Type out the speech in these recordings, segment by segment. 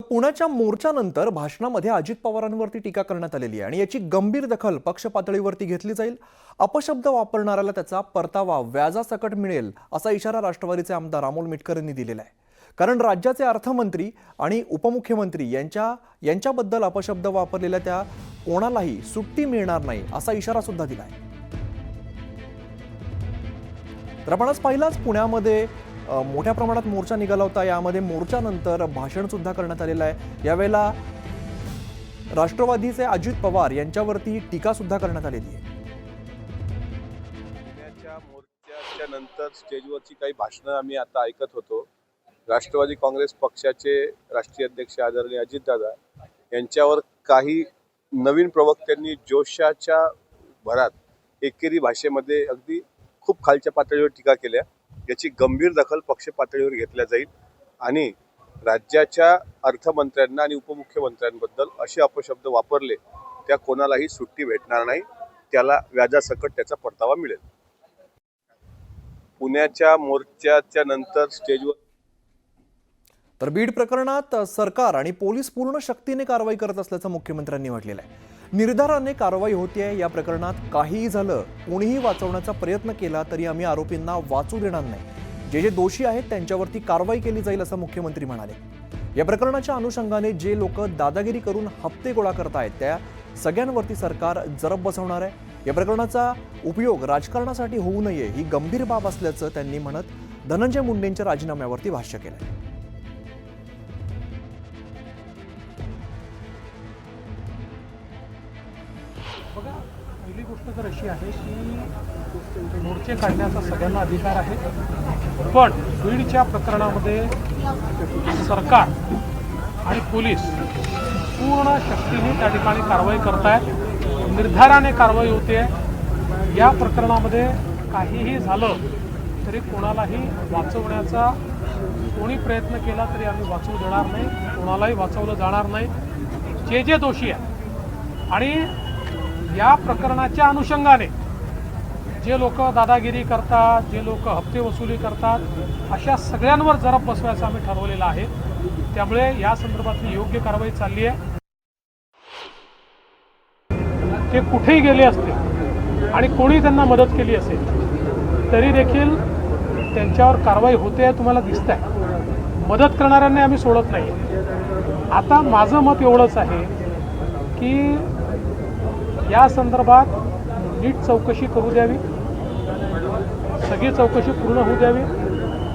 पुण्याच्या मोर्चानंतर भाषणामध्ये अजित पवारांवरती टीका करण्यात आलेली आहे आणि याची गंभीर दखल पक्ष पातळीवरती घेतली जाईल। अपशब्द वापरणाऱ्याला त्याचा परतावा व्याजासकट मिळेल असा इशारा राष्ट्रवादीचे आमदार अमोल मिटकर यांनी दिलेला आहे। कारण राज्याचे अर्थमंत्री आणि उपमुख्यमंत्री यांच्याबद्दल अपशब्द वापरलेल्या त्या कोणालाही सुट्टी मिळणार नाही असा इशारा सुद्धा दिला आहे। तर आपण आज पहिलाच पुण्यामध्ये मोठ्या प्रमाणात मोर्चा निघाला होता। यामध्ये मोर्चानंतर भाषण सुद्धा करण्यात आलेलं आहे। यावेळेला राष्ट्रवादीचे अजित पवार यांच्यावरती टीका सुद्धा करण्यात आलेली आहे। पुण्याच्या मोर्चाच्या नंतर स्टेजवरची काही भाषणं आम्ही आता ऐकत होतो। राष्ट्रवादी काँग्रेस पक्षाचे राष्ट्रीय अध्यक्ष आदरणीय अजितदादा यांच्यावर काही नवीन प्रवक्त्यांनी जोशाच्या भरात एकेरी भाषेमध्ये अगदी खूप खालच्या पातळीवर टीका केल्या। याची गंभीर दखल पक्ष पातळीवर घेतल्या जाईल आणि राज्याच्या अर्थमंत्र्यांना आणि उपमुख्यमंत्र्यांबद्दल असे अपशब्द वापरले त्या कोणालाही सुट्टी भेटणार नाही, त्याला व्याजासकट त्याचा परतावा मिळेल। पुण्याच्या मोर्चाच्या नंतर स्टेजवर तर बीड प्रकरणात सरकार आणि पोलीस पूर्ण शक्तीने कारवाई करत असल्याचं मुख्यमंत्र्यांनी म्हटलेलं आहे। निर्धाराने कारवाई होतीये। या प्रकरणात काहीही झालं, कोणीही वाचवण्याचा प्रयत्न केला तरी आम्ही आरोपींना वाचू देणार नाही। जे दोषी आहेत त्यांच्यावरती कारवाई केली जाईल असं मुख्यमंत्री म्हणाले। या प्रकरणाच्या अनुषंगाने जे लोक दादागिरी करून हप्ते गोळा करतायत त्या सगळ्यांवरती सरकार जरब बसवणार आहे। या प्रकरणाचा उपयोग राजकारणासाठी होऊ नये ही गंभीर बाब असल्याचं त्यांनी म्हणत धनंजय मुंडेंच्या राजीनाम्यावरती भाष्य केलंय। बघा, पहिली गोष्ट तर अशी आहे की मोर्चे काढण्याचा सगळ्यांना अधिकार आहे, पण बीडच्या प्रकरणामध्ये सरकार आणि पोलीस पूर्ण शक्तीने त्या ठिकाणी कारवाई करतायत, निर्धाराने कारवाई होते। या प्रकरणामध्ये काहीही झालं तरी कोणालाही वाचवण्याचा कोणी प्रयत्न केला तरी आम्ही वाचवू देणार नाही, कोणालाही वाचवलं जाणार नाही। जे दोषी आहेत आणि या प्रकरणाच्या अनुषंगाने जे लोक दादागिरी करतात, जे लोक हप्ते वसुली करतात, अशा सगळ्यांवर जरब बसवायचं आम्ही ठरवलेलं आहे। त्यामुळे या संदर्भातली योग्य कारवाई चालली आहे। ते कुठेही गेले असते आणि कोणी त्यांना मदत केली असेल तरी देखील त्यांच्यावर कारवाई होते, तुम्हाला दिसत आहे। मदत करणाऱ्यांना आम्ही सोडत नाही। आता माझं मत एवढंच आहे की या संदर्भात नीट चौकशी करू द्यावी, सगळी चौकशी पूर्ण होऊ द्यावी।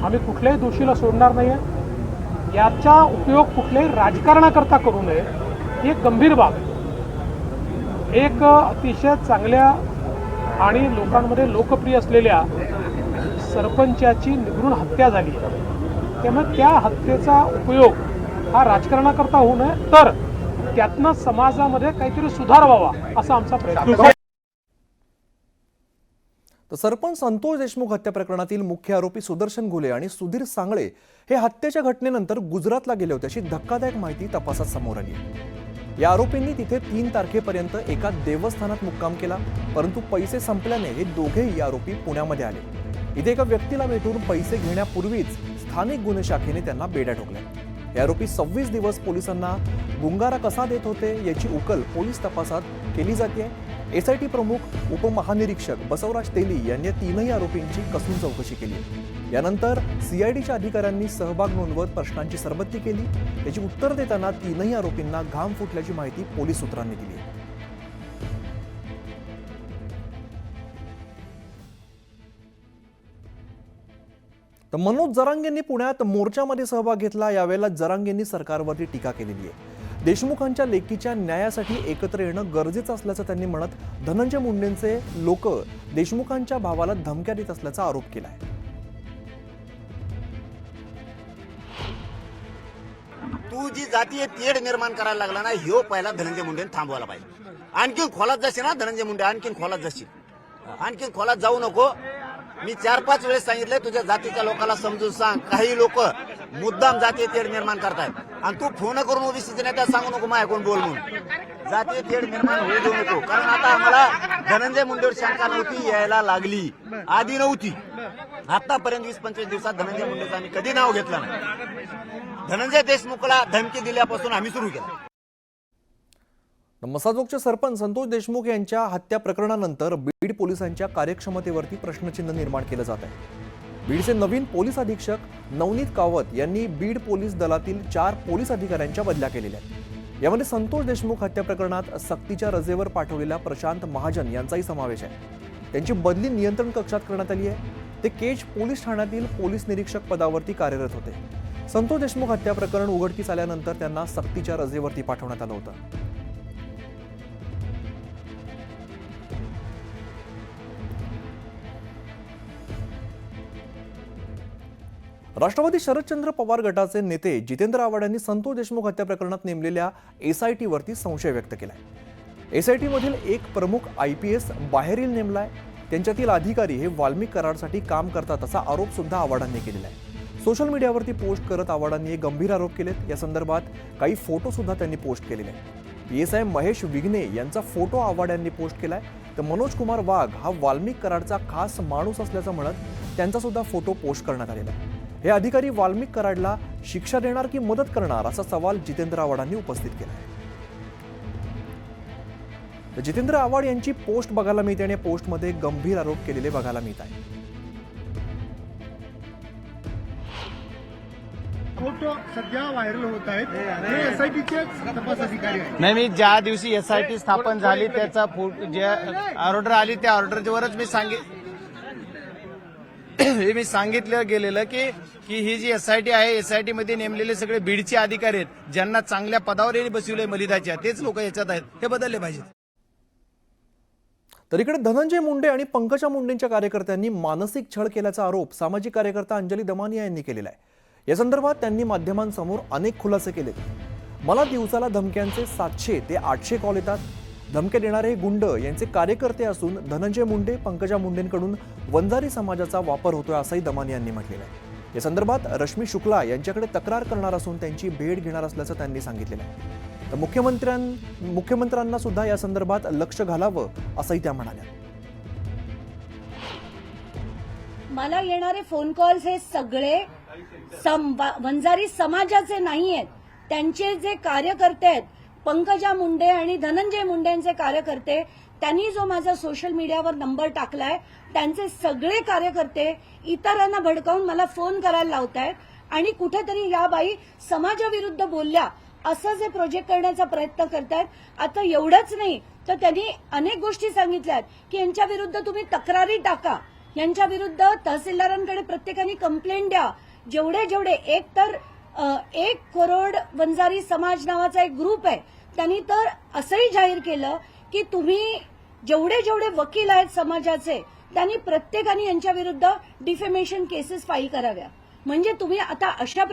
आम्ही कुठल्याही दोषीला सोडणार नाही आहे। याचा उपयोग कुठल्याही राजकारणाकरता करू नये ही एक गंभीर बाब आहे। एक अतिशय चांगल्या आणि लोकांमध्ये लोकप्रिय असलेल्या सरपंचाची निर्घृण हत्या झाली, त्यामुळे त्या हत्येचा उपयोग हा राजकारणाकरता होऊ नये, तर त्यातनं समाजामध्ये काहीतरी सुधार व्हावा असा आमचा प्रयत्न आहे। तर सरपंच संतोष देशमुख हत्या प्रकरणातील मुख्य आरोपी सुदर्शन घुले आणि सुधीर सांगळे हे हत्येच्या घटनेनंतर गुजरातला गेले होते अशी धक्कादायक माहिती तपासात समोर आली। या आरोपींनी तिथे 3 तारखेपर्यंत एका देवस्थानात मुक्काम केला, परंतु पैसे संपल्याने हे दोघेही आरोपी पुण्यामध्ये आले। इथे एका व्यक्तीला भेटून पैसे घेण्यापूर्वीच स्थानिक गुन्हे शाखेने त्यांना बेड्या ठोकल्या। हे आरोपी 26 दिवस पोलिसांना गुंगारा कसा देत होते याची उकल पोलीस तपासात केली जाते। एसआयटी प्रमुख उपमहानिरीक्षक बसवराज तेली यांनी 3ही आरोपींची कसून चौकशी केली। यानंतर सीआयडीच्या अधिकाऱ्यांनी सहभाग नोंदवत प्रश्नांची सरबत्ती केली। त्याची उत्तर देताना 3ही आरोपींना घाम फुटल्याची माहिती पोलीस सूत्रांनी दिली। तर मनोज जरांगेंनी पुण्यात मोर्चामध्ये सहभाग घेतला। यावेळेला जरांगेंनी सरकारवरती टीका केलेली आहे। देशमुखांच्या लेकीच्या न्यायासाठी एकत्र येणं गरजेचं असल्याचं त्यांनी म्हणत धनंजय मुंडेंचे लोक देशमुखांच्या भावाला धमक्या देत असल्याचा आरोप केला आहे। तू जी जातीय तेढ निर्माण करायला लागला ना, ह्यो पहिला धनंजय मुंडेने थांबवायला पाहिजे। आणखीन खोलात जाशील ना धनंजय मुंडे, आणखीन खोलात जाशील, आणखीन खोलात जाऊ नको। मी 4-5 वेळेस सांगितलंय तुझ्या जातीच्या लोकांना समजून सांग। काही लोक मुद्दाम जातीय तेढ निर्माण करतायत आणि तू फोन करून ओबीसीचे नेत्याला सांगू नको माझ्या कोण बोल म्हणून। जातीय तेढ निर्माण होऊ देऊ नको, कारण आता आम्हाला धनंजय मुंडेवर शंका नव्हती, यायला लागली, आधी नव्हती। आतापर्यंत 20-25 दिवसात धनंजय मुंडेचं आम्ही कधी नाव घेतलं नाही। धनंजय देशमुखला धमकी दिल्यापासून आम्ही सुरू केलं. मसाजोगचे सरपंच संतोष देशमुख यांच्या हत्या प्रकरणानंतर बीड पोलिसांच्या कार्यक्षमतेवरती प्रश्नचिन्ह निर्माण केलं जात आहे. बीडचे नवीन पोलीस अधीक्षक नवनीत कावत यांनी बीड पोलीस दलातील 4 पोलीस अधिकाऱ्यांच्या बदल्या केलेल्या आहेत. यामध्ये संतोष देशमुख हत्या प्रकरणात सक्तीच्या रजेवर पाठवलेला प्रशांत महाजन यांचाही समावेश आहे. त्यांची बदली नियंत्रण कक्षात करण्यात आली आहे. ते केज पोलीस ठाण्यातील पोलीस निरीक्षक पदावरती कार्यरत होते. संतोष देशमुख हत्या प्रकरण उघडकीस आल्यानंतर त्यांना सक्तीच्या रजेवरती पाठवण्यात आलं होतं. राष्ट्रवादी शरदचंद्र पवार गटाचे नेते जितेंद्र आव्हाड यांनी संतोष देशमुख हत्या प्रकरणात नेमलेल्या एसआयटी वरती संशय व्यक्त केलाय. एसआयटी मधील एक प्रमुख IPS बाहेरील नेमलाय. त्यांच्यातील अधिकारी हे वाल्मिक करारासाठी काम करतात असा आरोप सुद्धा आव्हाडांनी केलेला आहे. सोशल मीडियावरती पोस्ट करत आव्हाडांनी हे गंभीर आरोप केलेत. या संदर्भात काही फोटो सुद्धा त्यांनी पोस्ट केलेले आहेत. PSI महेश विघ्ने यांचा फोटो आव्हाड यांनी पोस्ट केलाय. तर मनोज कुमार वाघ हा वाल्मिक कराडचा खास माणूस असल्याचं म्हणत त्यांचा सुद्धा फोटो पोस्ट करण्यात आलेला आहे. हे अधिकारी वाल्मिक कराडला शिक्षा देणार की मदत करणार असा सवाल जितेंद्र आव्हाडांनी उपस्थित केला आहे. जितेंद्र आव्हाड यांची पोस्ट बघायला मिळते आणि पोस्टमध्ये गंभीर आरोप केलेले बघायला मिळत आहे. फोटो सध्या व्हायरल होत आहेत. हे एसआयटीचे तपास अधिकारी आहेत. नाही, मी ज्या दिवशी SIT स्थापन झाली त्याचा जे ऑर्डर आली त्या ऑर्डरवरच मी सांगितलं गेलेलं की ही जी SIT आहे, SIT मध्ये नेमलेले सगळे बीडचे अधिकारी आहेत, ज्यांना चांगल्या पदावर बसविले मलिदाच्या, तेच लोक याच्यात आहेत, हे बदलले पाहिजेत. तर इकडे धनंजय मुंडे आणि पंकजा मुंडेंच्या कार्यकर्त्यांनी मानसिक छळ केल्याचा आरोप सामाजिक कार्यकर्ता अंजली दमानिया यांनी केलेला आहे. या संदर्भात त्यांनी माध्यमांसमोर अनेक खुलासे केलेत. मला दिवसाला धमक्यांचे 700 ते 800 कॉल येतात. धमक्या देणारे हे गुंड यांचे कार्यकर्ते असून धनंजय मुंडे पंकजा मुंडेंकडून वंजारी समाजाचा वापर होतोय असंही दमानिया यांनी म्हटलेलं आहे. या संदर्भात रश्मी शुक्ला यांच्याकडे तक्रार करणार असून त्यांची भेट घेणार असल्याचं त्यांनी सांगितलेलं आहे. तर मुख्यमंत्र्यांना सुद्धा या संदर्भात लक्ष घालावं असंही त्या म्हणाल्या. मला येणारे फोन कॉल्स हे सगळे वंजारी समाजाचे नाही आहेत. त्यांचे जे कार्यकर्ते आहेत, पंकजा मुंडे आणि धनंजय मुंडेंचे कार्यकर्ते, त्यांनी जो माझा सोशल मीडियावर नंबर टाकलाय, त्यांचे सगळे कार्यकर्ते इतरांना भडकावून मला फोन करायला लावतायत आणि कुठेतरी या बाई समाजाविरुद्ध बोलल्या असं जे प्रोजेक्ट करण्याचा प्रयत्न करतायत. आता एवढंच नाही तर त्यांनी अनेक गोष्टी सांगितल्यात की यांच्या विरुद्ध तुम्ही तक्रारी टाका, यांच्या विरुद्ध तहसीलदारांकडे प्रत्येकाने कंप्लेंट द्या. जेवढे एक तर 1 करोड वंजारी समाज नावाचा एक ग्रुप आहे, त्यांनी तर असंही जाहीर केलं की तुम्ही जेवढे वकील आहेत समाजाचे, त्यांनी प्रत्येकाने यांच्या विरुद्ध डिफेमेशन केसेस फाईल कराव्या. म्हणजे तुम्ही आता अशा